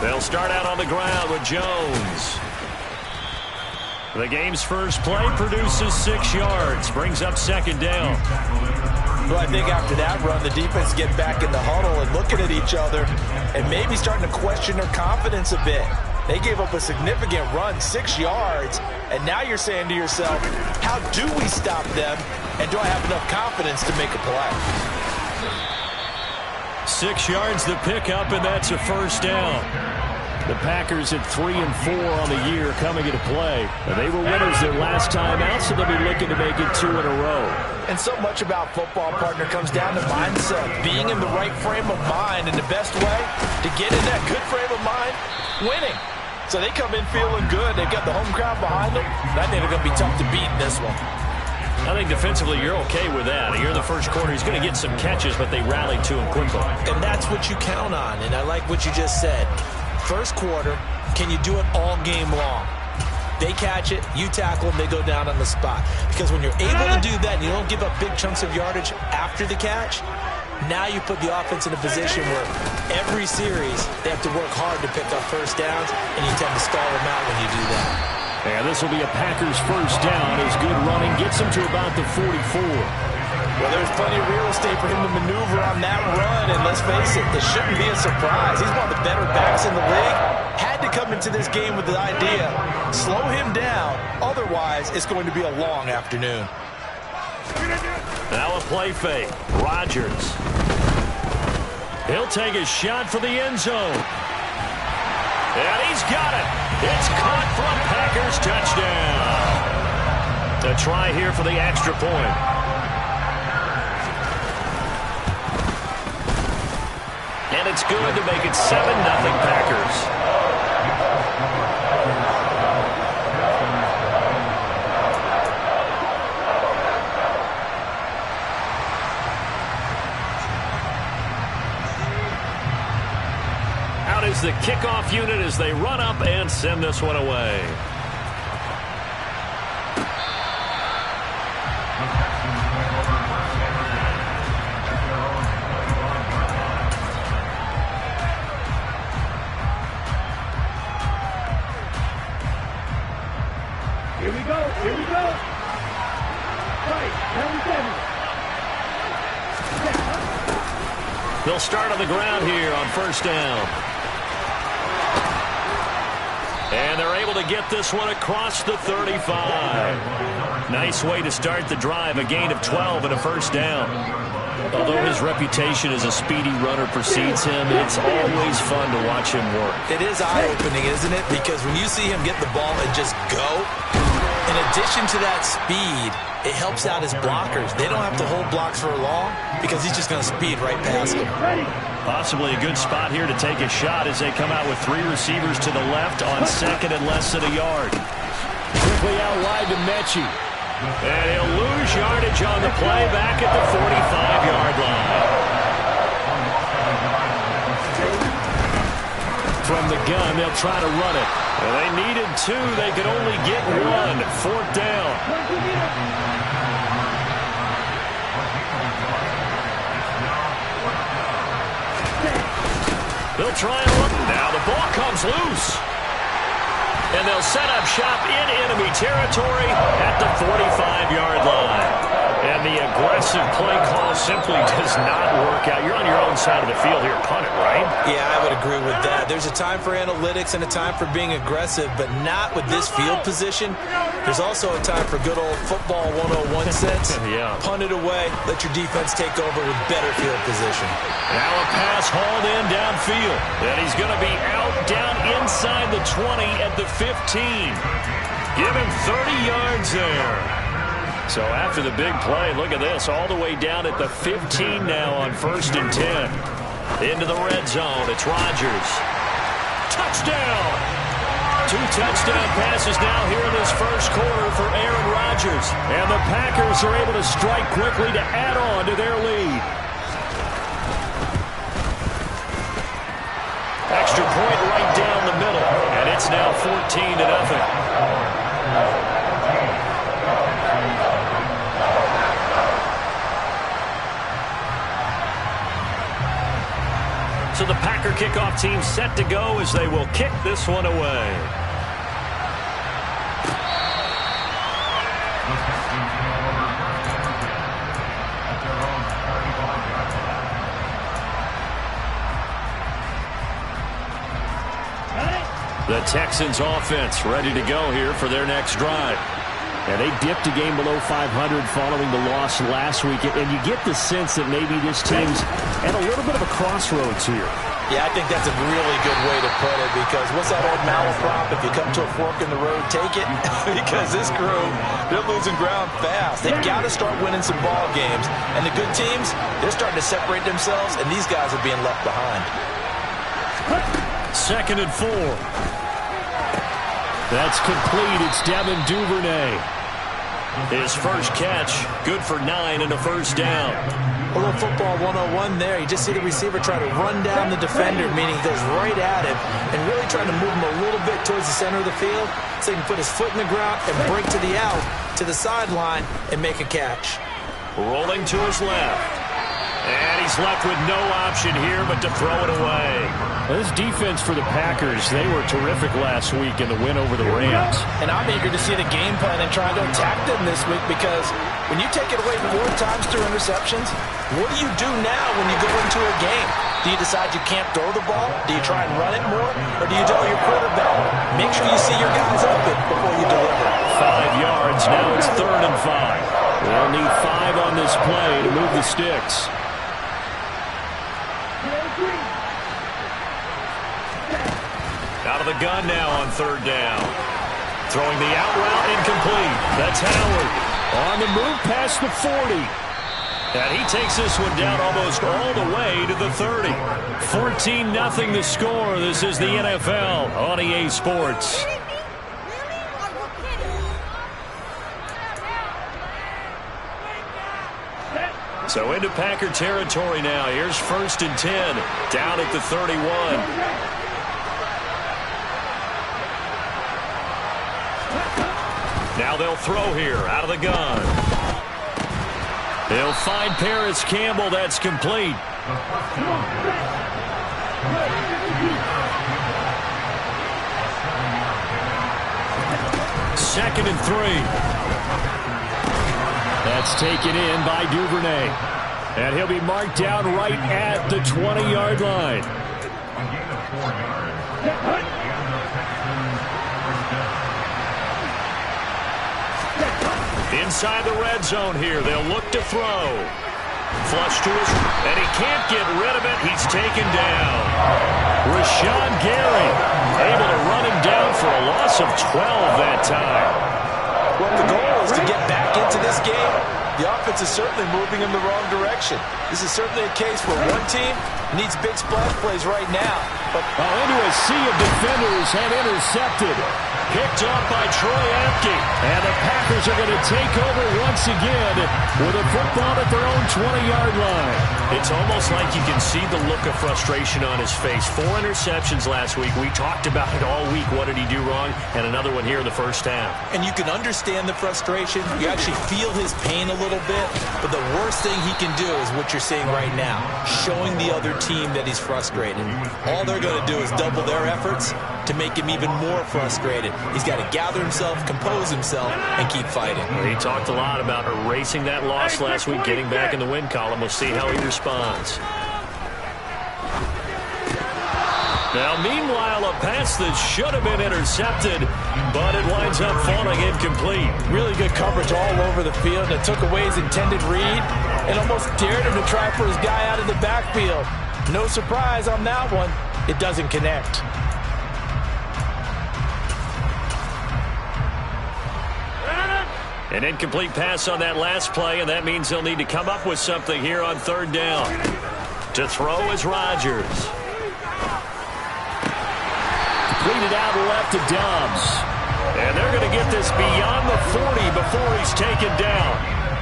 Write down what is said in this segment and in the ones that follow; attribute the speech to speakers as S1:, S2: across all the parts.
S1: They'll start out on the ground with Jones. The game's first play produces 6 yards, brings up second down.
S2: Well, I think after that run, the defense get back in the huddle and looking at each other and maybe starting to question their confidence a bit. They gave up a significant run, 6 yards, and now you're saying to yourself, how do we stop them, and do I have enough confidence to make a play?
S1: 6 yards the pickup, and that's a first down. The Packers at 3-4 on the year coming into play. They were winners their last time out, so they'll be looking to make it 2 in a row.
S2: And so much about football, partner, comes down to mindset, being in the right frame of mind, and the best way to get in that good frame of mind, winning. So they come in feeling good. They've got the home crowd behind them. I think they're going to be tough to beat in this one.
S1: I think defensively you're okay with that. Here in the first quarter, he's going to get some catches, but they rallied to him quickly.
S2: And that's what you count on, and I like what you just said. First quarter, can you do it all game long? They catch it, you tackle them, they go down on the spot. Because when you're able to do that and you don't give up big chunks of yardage after the catch, now you put the offense in a position where every series they have to work hard to pick up first downs, and you tend to stall them out when you do that.
S1: And this will be a Packers first down as good running gets him to about the 44.
S2: Well, there's plenty of real estate for him to maneuver on that run, and let's face it, it shouldn't be a surprise. He's one of the better backs in the league. Had to come into this game with the idea, slow him down, otherwise it's going to be a long afternoon.
S1: Now a play fake. Rodgers. He'll take a shot for the end zone. And he's got it. It's caught for a Packers touchdown. A try here for the extra point. And it's good to make it 7-0 Packers. Out is the kickoff unit as they run up and send this one away.
S3: Here we go. Right, 97.
S1: They'll start on the ground here on first down. And they're able to get this one across the 35. Nice way to start the drive, a gain of 12 and a first down. Although his reputation as a speedy runner precedes him, it's always fun to watch him work.
S2: It is eye-opening, isn't it? Because when you see him get the ball and just go, in addition to that speed, it helps out his blockers. They don't have to hold blocks for long because he's just going to speed right past them.
S1: Possibly a good spot here to take a shot as they come out with 3 receivers to the left on second and less than a yard. Quickly out wide to Mechie. And he'll lose yardage on the play back at the 45-yard line. From the gun, they'll try to run it. And they needed 2. They could only get 1. 4th down. They'll try and run. Now the ball comes loose. And they'll set up shop in enemy territory at the 45-yard line. And the aggressive play call simply does not work out. You're on your own side of the field here. Punt it, right?
S2: Yeah, I would agree with that. There's a time for analytics and a time for being aggressive, but not with this field position. There's also a time for good old football 101 sense.
S1: Yeah.
S2: Punt it away. Let your defense take over with better field position.
S1: Now a pass hauled in downfield. And he's going to be out down inside the 20 at the 15. Give him 30 yards there. So after the big play, look at this, all the way down at the 15 now on 1st and 10. Into the red zone, it's Rodgers. Touchdown! 2 touchdown passes now here in this first quarter for Aaron Rodgers. And the Packers are able to strike quickly to add on to their lead. Extra point right down the middle, and it's now 14-0. So the Packer kickoff team set to go as they will kick this one away. The Texans offense ready to go here for their next drive.
S3: And they dipped a game below 500 following the loss last week. And you get the sense that maybe this team's at a little bit of a crossroads here.
S2: Yeah, I think that's a really good way to put it, because what's that old malaprop? If you come to a fork in the road, take it. Because this crew, they're losing ground fast. They've got to start winning some ball games. And the good teams, they're starting to separate themselves, and these guys are being left behind.
S1: 2nd and 4. That's complete. It's Devin Duvernay. His first catch, good for 9 and a first down.
S2: A little football 101 there. You just see the receiver try to run down the defender, meaning he goes right at him and really trying to move him a little bit towards the center of the field so he can put his foot in the ground and break to the out, to the sideline, and make a catch.
S1: Rolling to his left. And he's left with no option here but to throw it away.
S3: Well, this defense for the Packers, they were terrific last week in the win over the Rams.
S2: And I'm eager to see the game plan and try to attack them this week, because when you take it away 4 times through interceptions, what do you do now when you go into a game? Do you decide you can't throw the ball? Do you try and run it more? Or do you tell your quarterback, make sure you see your guys open before you deliver?
S1: 5 yards. Now it's 3rd and 5.
S3: They'll need 5 on this play to move the sticks.
S1: Out of the gun now on 3rd down. Throwing the out route, incomplete. That's Howard.
S3: On the move past the 40.
S1: And he takes this one down almost all the way to the 30. 14-0 the score. This is the NFL on EA Sports. So into Packer territory now. Here's 1st and 10. Down at the 31. Now they'll throw here out of the gun. They'll find Paris Campbell. That's complete. Second and 3.
S3: That's taken in by Duvernay. And he'll be marked down right at the 20-yard line.
S1: Inside the red zone here. They'll look to throw. Flush to his, and he can't get rid of it. He's taken down. Rashawn Gary able to run him down for a loss of 12 that time.
S2: Well, the goal is to get back into this game. The offense is certainly moving in the wrong direction. This is certainly a case where one team needs big splash plays right now. But
S3: into a sea of defenders and intercepted.
S1: Picked off by Troy Apke.
S3: And the Packers are going to take over once again with a football at their own 20-yard line.
S1: It's almost like you can see the look of frustration on his face. 4 interceptions last week. We talked about it all week. What did he do wrong? And another one here in the first half.
S2: And you can understand the frustration. You actually feel his pain a little bit. But the worst thing he can do is what you're seeing right now, showing the other team that he's frustrated. All they're going to do is double their efforts to make him even more frustrated. He's got to gather himself, compose himself, and keep fighting.
S1: He talked a lot about erasing that loss last week, getting back in the win column. We'll see how he responds. Now, meanwhile, a pass that should have been intercepted, but it winds up falling incomplete.
S2: Really good coverage all over the field. It took away his intended read and almost dared him to try for his guy out of the backfield. No surprise on that one. It doesn't connect.
S1: An incomplete pass on that last play, and that means they'll need to come up with something here on 3rd down. To throw is Rodgers.
S3: Completed out left to Dobbs.
S1: And they're going to get this beyond the 40 before he's taken down.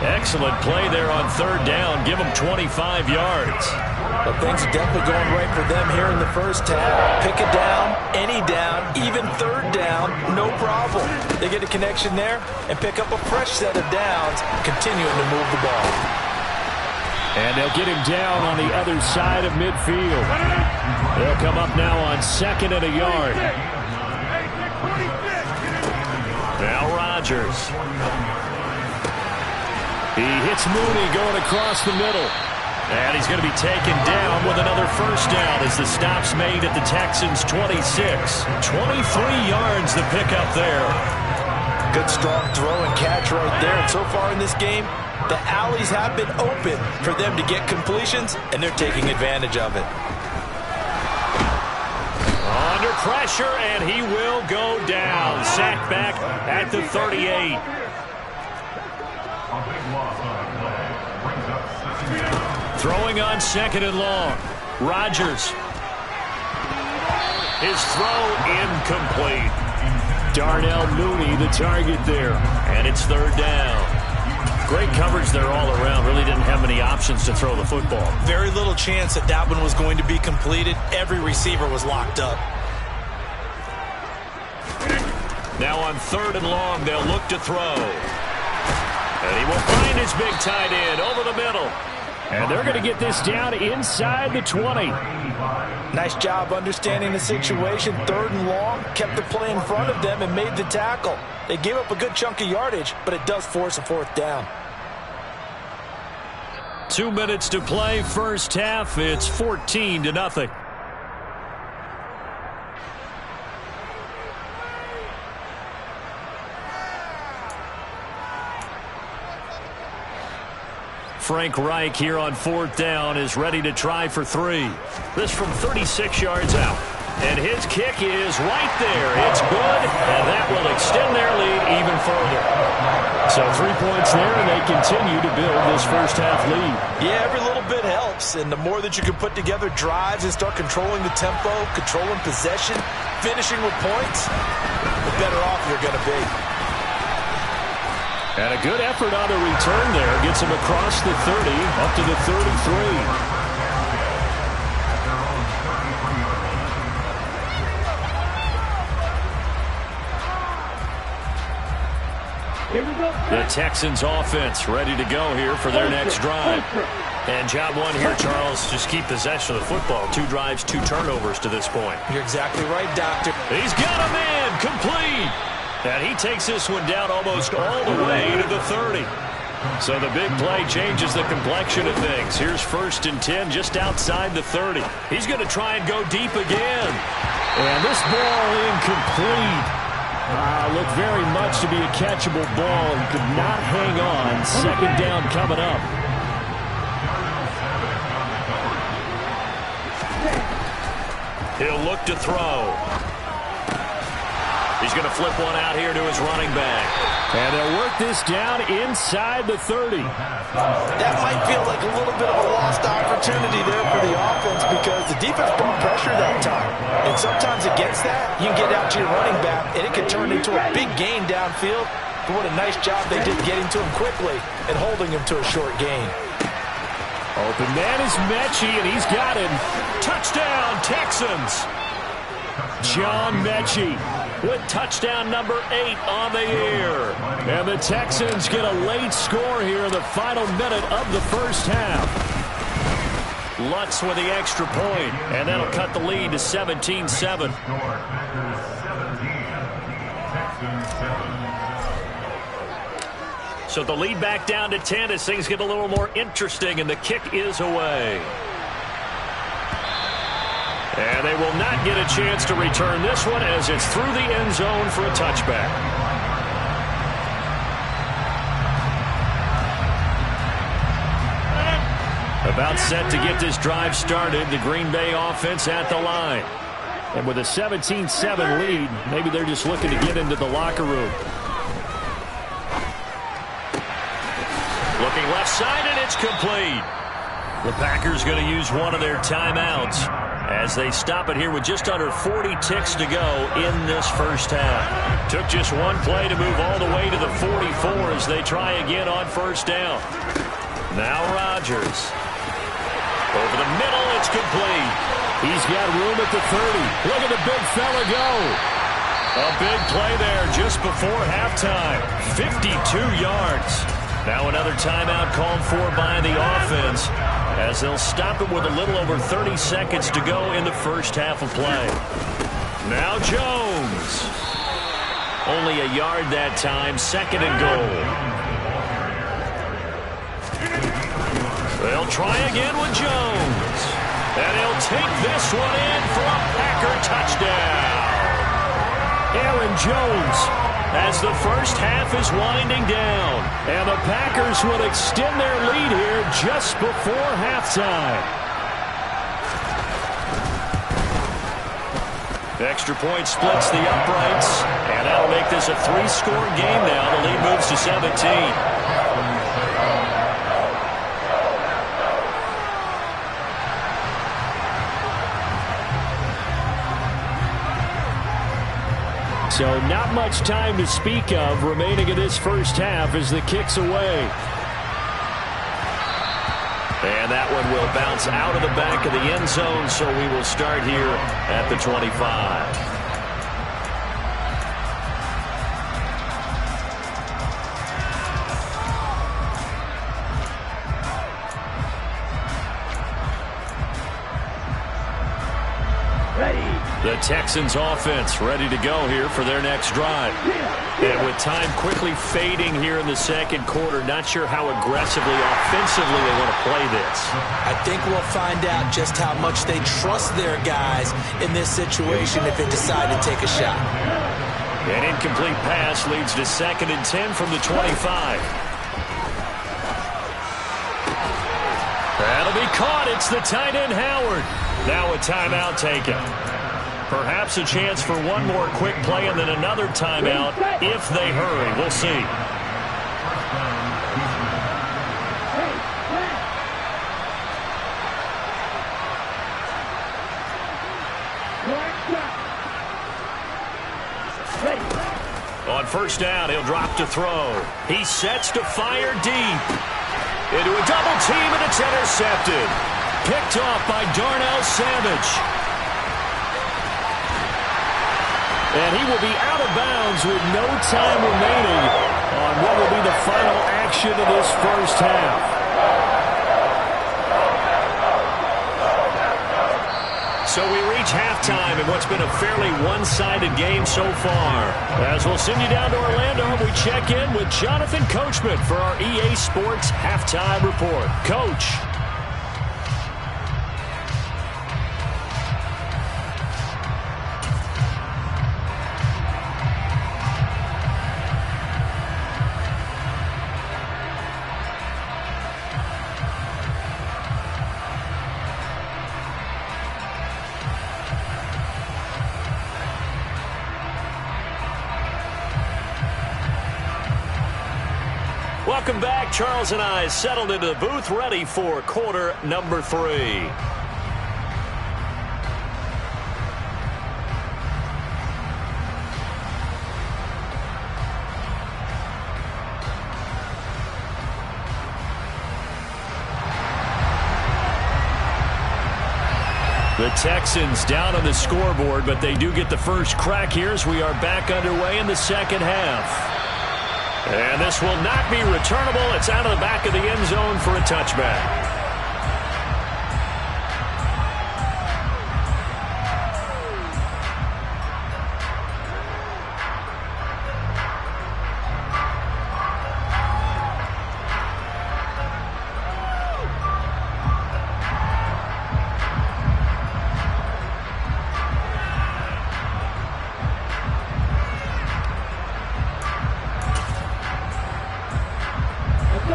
S1: Excellent play there on 3rd down. Give him 25 yards.
S2: But things are definitely going right for them here in the first half. Pick a down, any down, even 3rd down, no problem. They get a connection there and pick up a fresh set of downs, continuing to move the ball.
S3: And they'll get him down on the other side of midfield.
S1: They'll come up now on 2nd and a yard. Now Rodgers. He hits Mooney going across the middle. And he's going to be taken down with another first down as the stop's made at the Texans' 26. 23 yards the pickup there.
S2: Good strong throw and catch right there. And so far in this game, the alleys have been open for them to get completions, and they're taking advantage of it.
S1: Under pressure, and he will go down. Sacked back at the 38. Throwing on 2nd and long. Rodgers. His throw incomplete. Darnell Mooney the target there. And it's 3rd down. Great coverage there all around. Really didn't have many options to throw the football.
S2: Very little chance that that one was going to be completed. Every receiver was locked up.
S1: Now on 3rd and long, they'll look to throw. And he will find his big tight end over the middle. And they're going to get this down inside the 20.
S2: Nice job understanding the situation. 3rd and long, kept the play in front of them and made the tackle. They gave up a good chunk of yardage, but it does force a 4th down.
S1: 2 minutes to play, first half. It's 14-0. Frank Reich here on 4th down is ready to try for 3. This from 36 yards out. And his kick is right there. It's good, and that will extend their lead even further. So 3 points there, and they continue to build this first half lead.
S2: Yeah, every little bit helps, and the more that you can put together drives and start controlling the tempo, controlling possession, finishing with points, the better off you're going to be.
S1: And a good effort on the return there. Gets him across the 30, up to the 33. The Texans offense ready to go here for their next drive. And job one here, Charles, just keep possession of the football. 2 drives, 2 turnovers to this point.
S2: You're exactly right, Doctor.
S1: He's got a man complete. And he takes this one down almost all the way to the 30. So the big play changes the complexion of things. Here's 1st and 10 just outside the 30. He's going to try and go deep again. And this ball incomplete. Looked very much to be a catchable ball. He could not hang on. 2nd down coming up. He'll look to throw. He's going to flip one out here to his running back. And they'll work this down inside the 30.
S2: That might feel like a little bit of a lost opportunity there for the offense because the defense brought pressure that time. And sometimes against that, you can get out to your running back, and it can turn into a big gain downfield. But what a nice job they did getting to him quickly and holding him to a short gain.
S1: Open man is Mechie, and he's got him. Touchdown, Texans. John Mechie with touchdown number 8 on the year. And the Texans get a late score here in the final minute of the first half. Lutz with the extra point, and that'll cut the lead to 17-7. So the lead back down to 10 as things get a little more interesting, and the kick is away. And they will not get a chance to return this one as it's through the end zone for a touchback. About set to get this drive started, the Green Bay offense at the line. And with a 17-7 lead, maybe they're just looking to get into the locker room. Looking left side, and it's complete. The Packers going to use one of their timeouts as they stop it here with just under 40 ticks to go in this first half. Took just one play to move all the way to the 44 as they try again on first down. Now Rodgers. Over the middle, it's complete. He's got room at the 30. Look at the big fella go. A big play there just before halftime. 52 yards. Now another timeout called for by the offense. as they'll stop it with a little over 30 seconds to go in the first half of play. Now Jones. Only a yard that time, 2nd and goal. They'll try again with Jones. And he'll take this one in for a Packer touchdown. Aaron Jones, as the first half is winding down. And the Packers will extend their lead here just before halftime. Extra point splits the uprights, and that'll make this a 3-score game now. The lead moves to 17.
S3: So not much time to speak of remaining in this first half as the kick's away.
S1: And that one will bounce out of the back of the end zone, so we will start here at the 25. The Texans offense ready to go here for their next drive. And with time quickly fading here in the second quarter, not sure how aggressively, offensively they want to play this.
S2: I think we'll find out just how much they trust their guys in this situation if they decide to take a shot.
S1: An incomplete pass leads to 2nd and 10 from the 25. That'll be caught. It's the tight end, Howard. Now a timeout taken. Perhaps a chance for one more quick play and then another timeout if they hurry. We'll see. On first down, he'll drop to throw. He sets to fire deep. Into a double team, and it's intercepted. Picked off by Darnell Savage. And he will be out of bounds with no time remaining on what will be the final action of this first half. So we reach halftime in what's been a fairly one-sided game so far. As we'll send you down to Orlando, we check in with Jonathan Coachman for our EA Sports Halftime Report. Coach. Welcome back. Charles and I settled into the booth ready for quarter number 3. The Texans down on the scoreboard, but they do get the first crack here as we are back underway in the second half. And this will not be returnable. It's out of the back of the end zone for a touchback.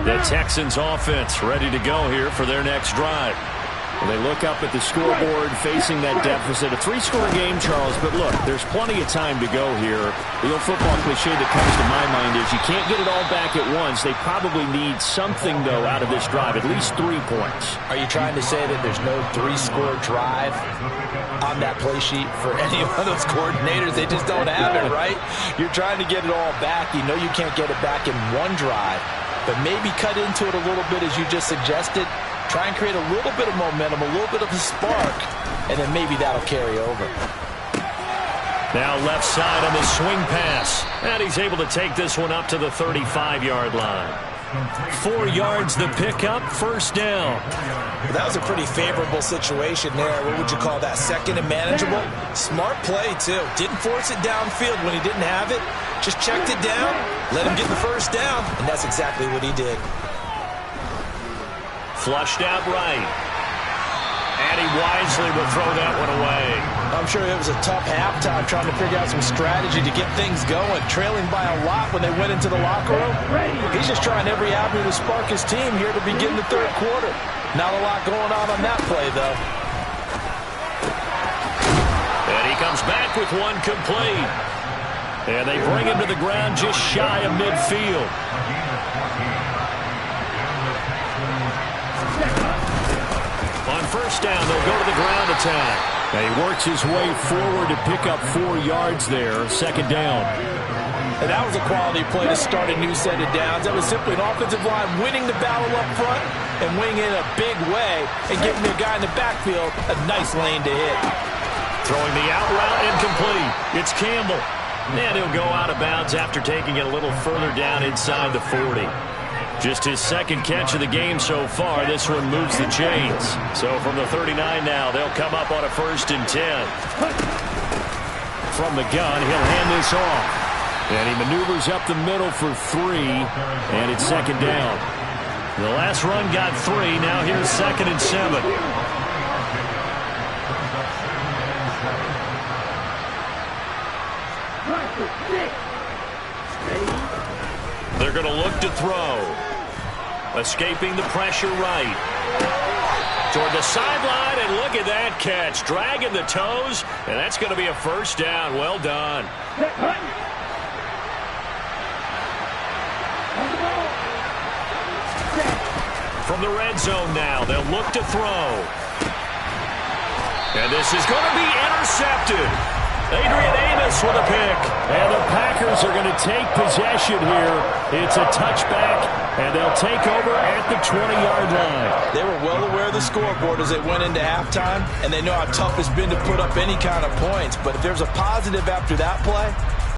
S1: The Texans offense ready to go here for their next drive.
S3: Well, they look up at the scoreboard facing that deficit. A 3-score game, Charles, but look, there's plenty of time to go here. The old football cliche that comes to my mind is you can't get it all back at once. They probably need something, though, out of this drive, at least 3 points.
S2: Are you trying to say that there's no 3-score drive on that play sheet for any of those coordinators? They just don't have it, right? You're trying to get it all back. You know you can't get it back in one drive. But maybe cut into it a little bit, as you just suggested. Try and create a little bit of momentum, a little bit of a spark, and then maybe that'll carry over.
S1: Now left side on the swing pass. And he's able to take this one up to the 35-yard line. 4 yards the pickup, first down.
S2: That was a pretty favorable situation there. What would you call that? Second and manageable? Smart play, too. Didn't force it downfield when he didn't have it. Just checked it down, let him get the first down, and that's exactly what he did.
S1: Flushed out right. And he wisely will throw that one away.
S2: I'm sure it was a tough halftime trying to figure out some strategy to get things going. Trailing by a lot when they went into the locker room. He's just trying every avenue to spark his team here to begin the third quarter. Not a lot going on that play, though.
S1: And he comes back with one complete. And they bring him to the ground just shy of midfield. On first down, they'll go to the ground attack.
S3: He works his way forward to pick up 4 yards there, second down.
S2: And that was a quality play to start a new set of downs. That was simply an offensive line winning the battle up front and winning it in a big way and giving the guy in the backfield a nice lane to hit.
S1: Throwing the out route incomplete. It's Campbell. And he'll go out of bounds after taking it a little further down inside the 40. Just his second catch of the game so far. This one moves the chains. So from the 39 now, they'll come up on a 1st and 10.
S3: From the gun, he'll hand this off. And he maneuvers up the middle for 3, and it's second down.
S1: The last run got 3. Now here's 2nd and 7. They're going to look to throw. Escaping the pressure right. Toward the sideline, and look at that catch. Dragging the toes, and that's going to be a first down. Well done. From the red zone now, they'll look to throw. And this is going to be intercepted. Adrian Amos with a pick.
S3: And the Packers are going to take possession here. It's a touchback, and they'll take over at the 20-yard line.
S2: They were well aware of the scoreboard as they went into halftime, and they know how tough it's been to put up any kind of points. But if there's a positive after that play,